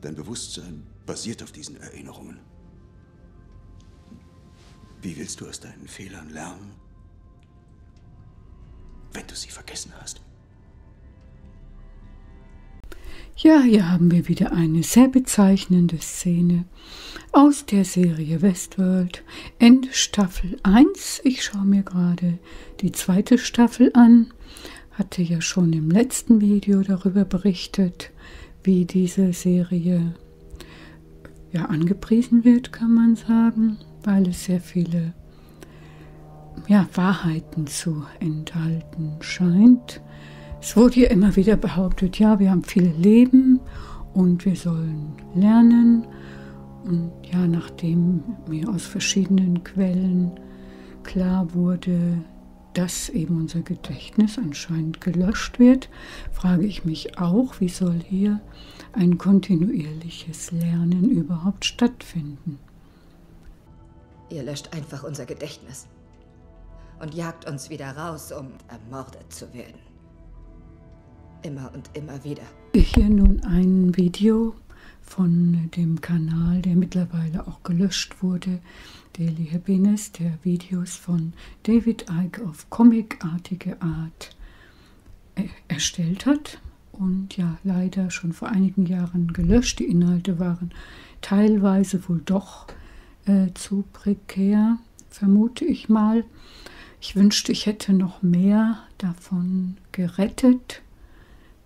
Dein Bewusstsein basiert auf diesen Erinnerungen. Wie willst du aus deinen Fehlern lernen, wenn du sie vergessen hast? Ja, hier haben wir wieder eine sehr bezeichnende Szene aus der Serie Westworld, Ende Staffel 1. Ich schaue mir gerade die zweite Staffel an. Hatte ja schon im letzten Video darüber berichtet, wie diese Serie ja angepriesen wird, kann man sagen, weil es sehr viele Wahrheiten zu enthalten scheint. Es wurde ja immer wieder behauptet, ja, wir haben viele Leben und wir sollen lernen. Und ja, nachdem mir aus verschiedenen Quellen klar wurde, dass eben unser Gedächtnis anscheinend gelöscht wird, frage ich mich auch, wie soll hier ein kontinuierliches Lernen überhaupt stattfinden? Ihr löscht einfach unser Gedächtnis und jagt uns wieder raus, um ermordet zu werden. Immer und immer wieder. Hier nun ein Video von dem Kanal, der mittlerweile auch gelöscht wurde, Daily Happiness, der Videos von David Icke auf comicartige Art erstellt hat und ja leider schon vor einigen Jahren gelöscht. Die Inhalte waren teilweise wohl doch zu prekär, vermute ich mal. Ich wünschte, ich hätte noch mehr davon gerettet.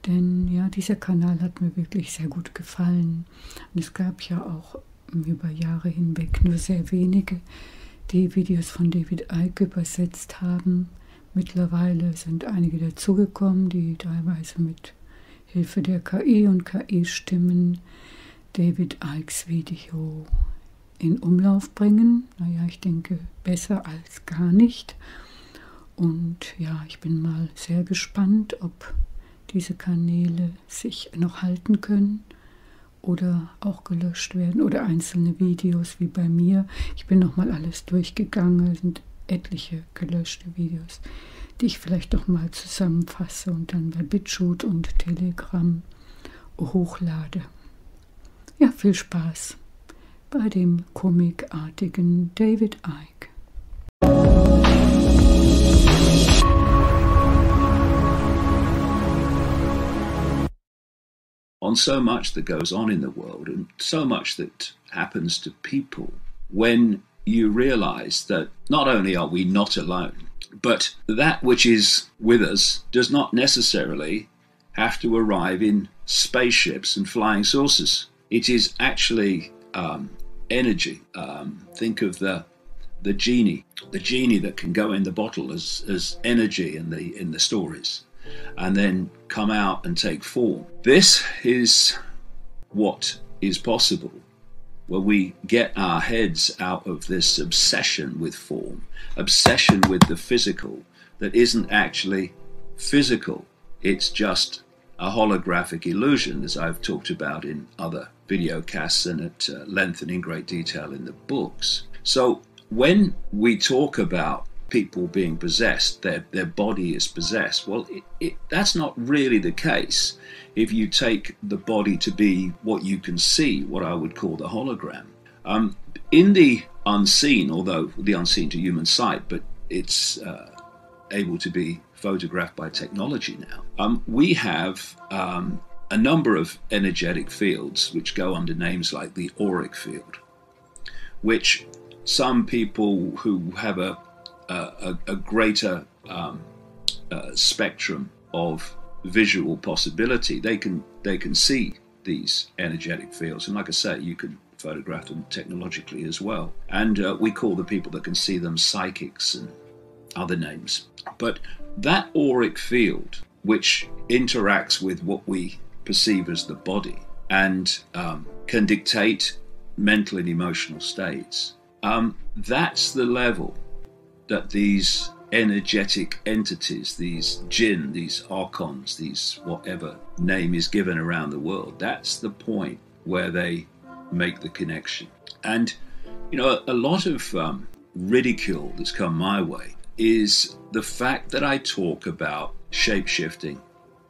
Denn ja, dieser Kanal hat mir wirklich sehr gut gefallen. Und es gab ja auch über Jahre hinweg nur sehr wenige, die Videos von David Icke übersetzt haben. Mittlerweile sind einige dazugekommen, die teilweise mit Hilfe der KI und KI-Stimmen David Ickes Video in Umlauf bringen. Naja, ich denke, besser als gar nicht. Und ja, ich bin mal sehr gespannt, ob diese Kanäle sich noch halten können oder auch gelöscht werden oder einzelne Videos wie bei mir. Ich bin nochmal alles durchgegangen, es sind etliche gelöschte Videos, die ich vielleicht noch mal zusammenfasse und dann bei BitChute und Telegram hochlade. Ja, viel Spaß bei dem comicartigen David Icke. On so much that goes on in the world and so much that happens to people when you realize that not only are we not alone, but that which is with us does not necessarily have to arrive in spaceships and flying saucers. It is actually energy. Think of the genie that can go in the bottle as energy in the stories, and then come out and take form. This is what is possible when we get our heads out of this obsession with form, obsession with the physical that isn't actually physical. It's just a holographic illusion, as I've talked about in other video casts and at length and in great detail in the books. So when we talk about people being possessed, their body is possessed, well, that's not really the case if you take the body to be what you can see, what I would call the hologram. In the unseen, although the unseen to human sight, but it's able to be photographed by technology now, we have a number of energetic fields which go under names like the auric field, which some people who have a greater spectrum of visual possibility, they can see these energetic fields, and like I say, you can photograph them technologically as well. And we call the people that can see them psychics and other names. But that auric field, which interacts with what we perceive as the body and can dictate mental and emotional states, that's the level that these energetic entities, these jinn, these archons, these whatever name is given around the world, that's the point where they make the connection. And, you know, a lot of ridicule that's come my way is the fact that I talk about shape-shifting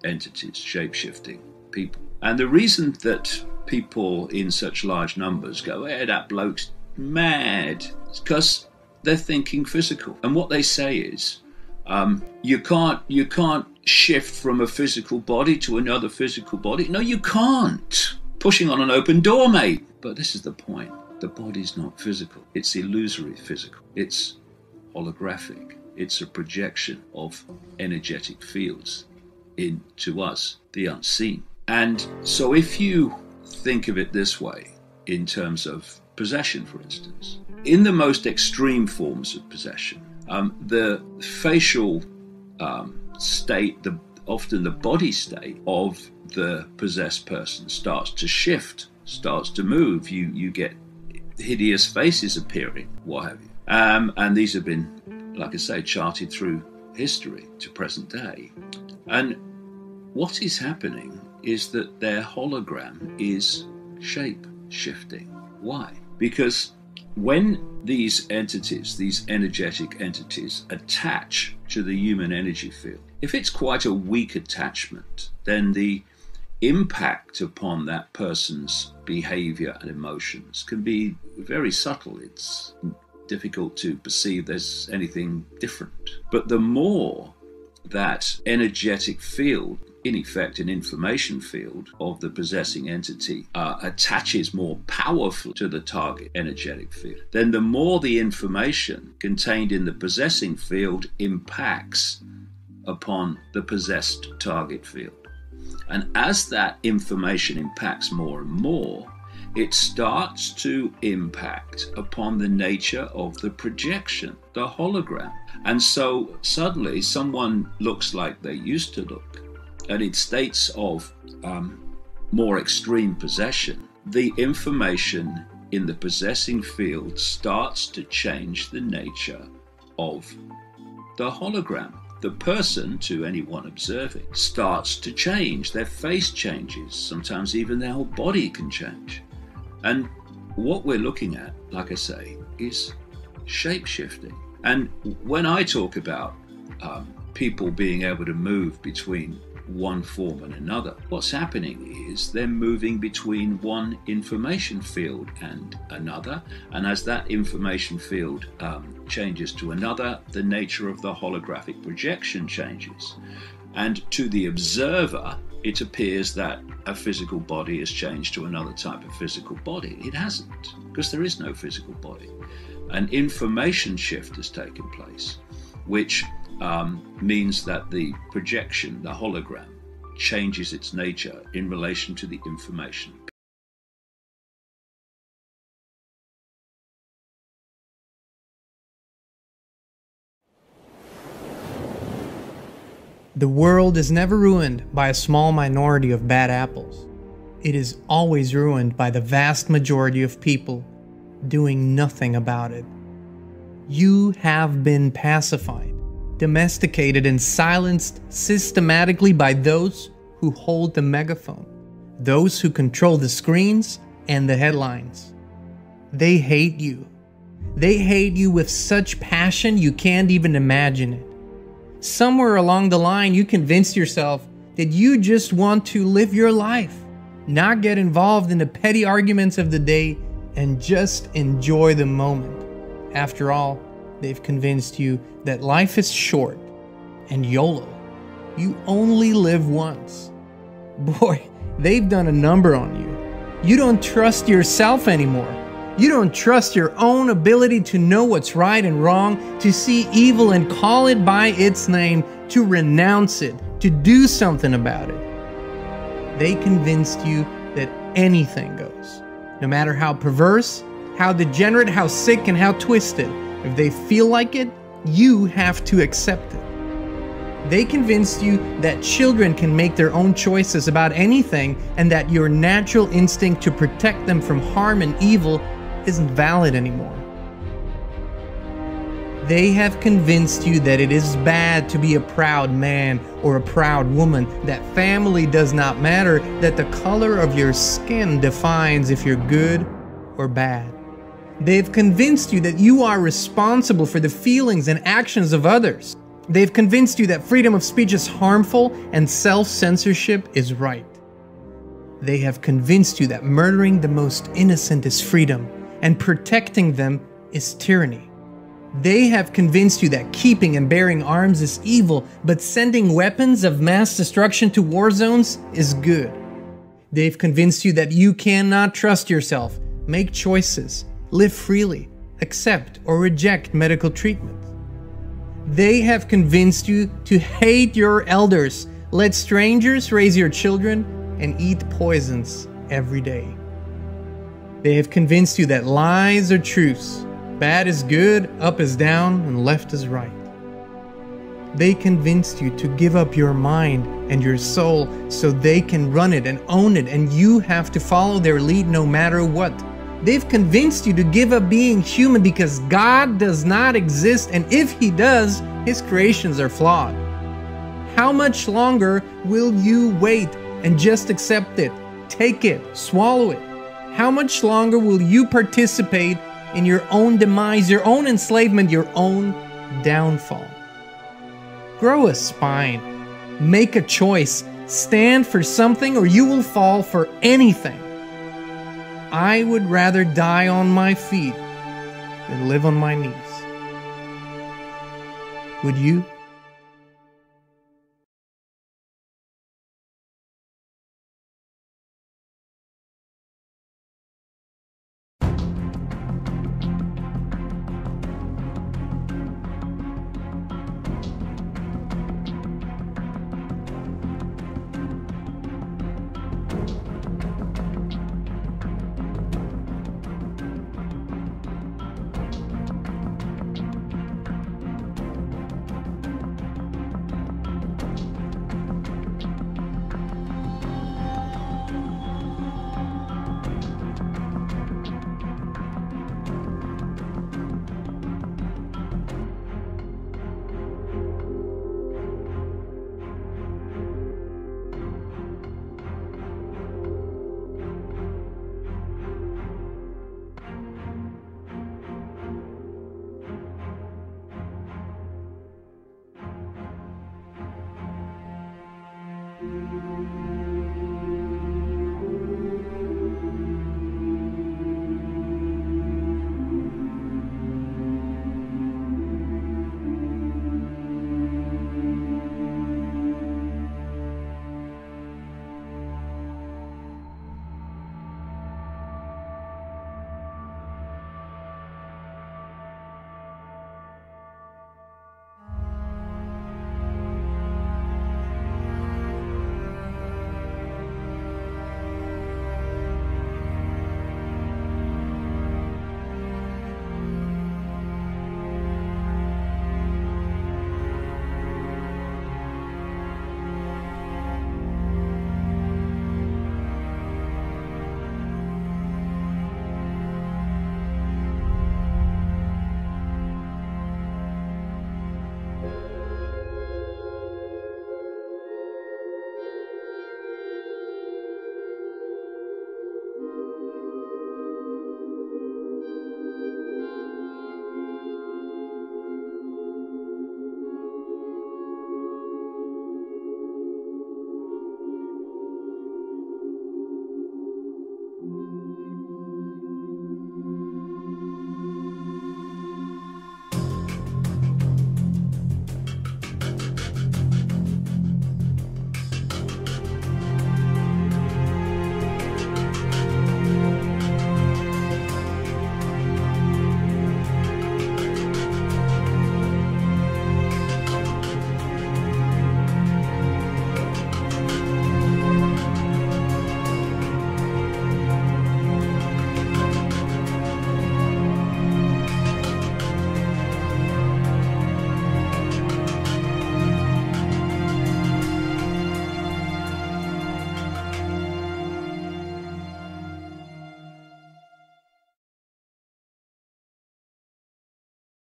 entities, shape-shifting people. And the reason that people in such large numbers go, hey, that bloke's mad, is because they're thinking physical. And what they say is, you can't shift from a physical body to another physical body. No, you can't. Pushing on an open door, mate. But this is the point. The body's not physical. It's illusory physical. It's holographic. It's a projection of energetic fields into us, the unseen. And so if you think of it this way, in terms of possession, for instance, in the most extreme forms of possession, the facial state, often the body state of the possessed person starts to shift, starts to move. You get hideous faces appearing, what have you. And these have been, like I say, charted through history to present day. And what is happening is that their hologram is shape shifting. Why? Because when these entities, these energetic entities, attach to the human energy field, if it's quite a weak attachment, then the impact upon that person's behavior and emotions can be very subtle. It's difficult to perceive there's anything different. But the more that energetic field, in effect an information field of the possessing entity, attaches more powerfully to the target energetic field, then the more the information contained in the possessing field impacts upon the possessed target field. And as that information impacts more and more, it starts to impact upon the nature of the projection, the hologram. And so suddenly someone looks like they used to look. And in states of more extreme possession, the information in the possessing field starts to change the nature of the hologram. The person, to anyone observing, starts to change. Their face changes. Sometimes even their whole body can change. And what we're looking at, like I say, is shape-shifting. And when I talk about people being able to move between one form and another, what's happening is they're moving between one information field and another, and as that information field changes to another, the nature of the holographic projection changes. And to the observer, it appears that a physical body has changed to another type of physical body. It hasn't, because there is no physical body. An information shift has taken place, which means that the projection, the hologram, changes its nature in relation to the information. The world is never ruined by a small minority of bad apples. It is always ruined by the vast majority of people doing nothing about it. You have been pacified, domesticated and silenced systematically by those who hold the megaphone, those who control the screens and the headlines. They hate you. They hate you with such passion you can't even imagine it. Somewhere along the line, you convinced yourself that you just want to live your life, not get involved in the petty arguments of the day, and just enjoy the moment. After all, they've convinced you that life is short and YOLO. You only live once. Boy, they've done a number on you. You don't trust yourself anymore. You don't trust your own ability to know what's right and wrong, to see evil and call it by its name, to renounce it, to do something about it. They convinced you that anything goes. No matter how perverse, how degenerate, how sick, and how twisted. If they feel like it, you have to accept it. They convinced you that children can make their own choices about anything and that your natural instinct to protect them from harm and evil isn't valid anymore. They have convinced you that it is bad to be a proud man or a proud woman, that family does not matter, that the color of your skin defines if you're good or bad. They've convinced you that you are responsible for the feelings and actions of others. They've convinced you that freedom of speech is harmful and self-censorship is right. They have convinced you that murdering the most innocent is freedom, and protecting them is tyranny. They have convinced you that keeping and bearing arms is evil, but sending weapons of mass destruction to war zones is good. They've convinced you that you cannot trust yourself, make choices, live freely, accept or reject medical treatment. They have convinced you to hate your elders, let strangers raise your children, and eat poisons every day. They have convinced you that lies are truths, bad is good, up is down, and left is right. They convinced you to give up your mind and your soul so they can run it and own it, and you have to follow their lead no matter what. They've convinced you to give up being human because God does not exist, and if He does, His creations are flawed. How much longer will you wait and just accept it, take it, swallow it? How much longer will you participate in your own demise, your own enslavement, your own downfall? Grow a spine, make a choice, stand for something, or you will fall for anything. I would rather die on my feet than live on my knees. Would you?